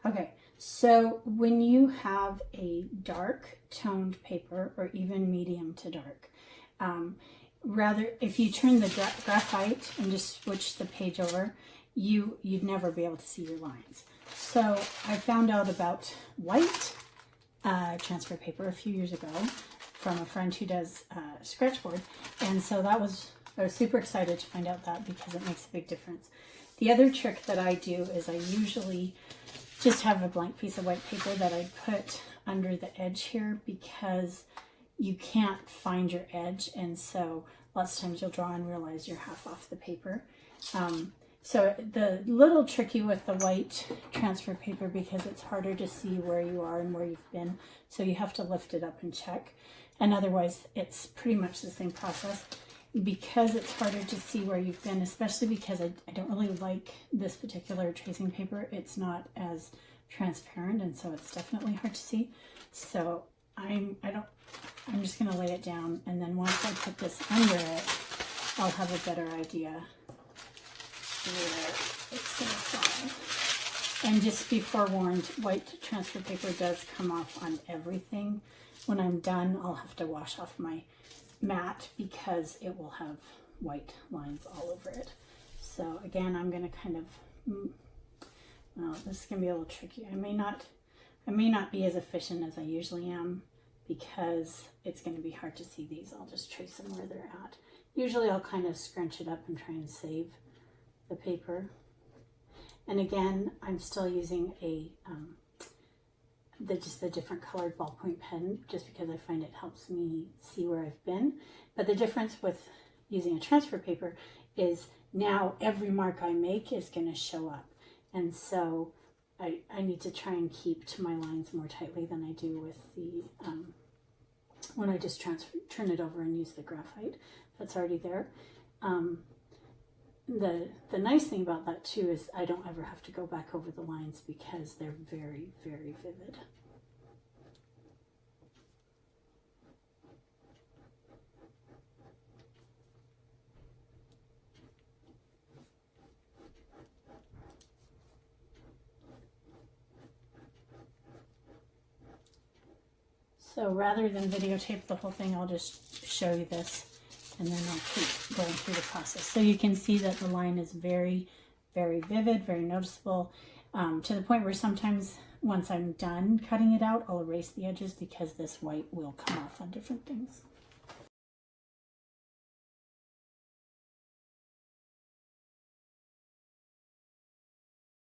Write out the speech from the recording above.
Okay, so when you have a dark toned paper or even medium to dark, rather if you turn the graphite and just switch the page over, you'd never be able to see your lines. So I found out about white transfer paper a few years ago from a friend who does scratchboard, and so I was super excited to find out that because it makes a big difference. The other trick that I do is I usually just have a blank piece of white paper that I put under the edge here because you can't find your edge, and so lots of times you'll draw and realize you're half off the paper. So the little tricky with the white transfer paper because it's harder to see where you are and where you've been, so you have to lift it up and check, and otherwise it's pretty much the same process. Because it's harder to see where you've been, especially because I don't really like this particular tracing paper. It's not as transparent, and so it's definitely hard to see. So I'm just gonna lay it down, and then once I put this under it, I'll have a better idea where it's gonna fall. And just be forewarned, white transfer paper does come off on everything. When I'm done, I'll have to wash off my mat because it will have white lines all over it. So again, I'm going to kind of, well, this is going to be a little tricky. I may not be as efficient as I usually am because it's going to be hard to see these. I'll just trace them where they're at. Usually I'll kind of scrunch it up and try and save the paper. And again, I'm still using a just the different colored ballpoint pen just because I find it helps me see where I've been. But the difference with using a transfer paper is now every mark I make is going to show up, and so I need to try and keep to my lines more tightly than I do with the when I just turn it over and use the graphite that's already there. The nice thing about that too is I don't ever have to go back over the lines because they're very, very vivid. So rather than videotape the whole thing, I'll just show you this, and then I'll keep going through the process. So you can see that the line is very, very vivid, very noticeable, to the point where sometimes once I'm done cutting it out, I'll erase the edges because this white will come off on different things.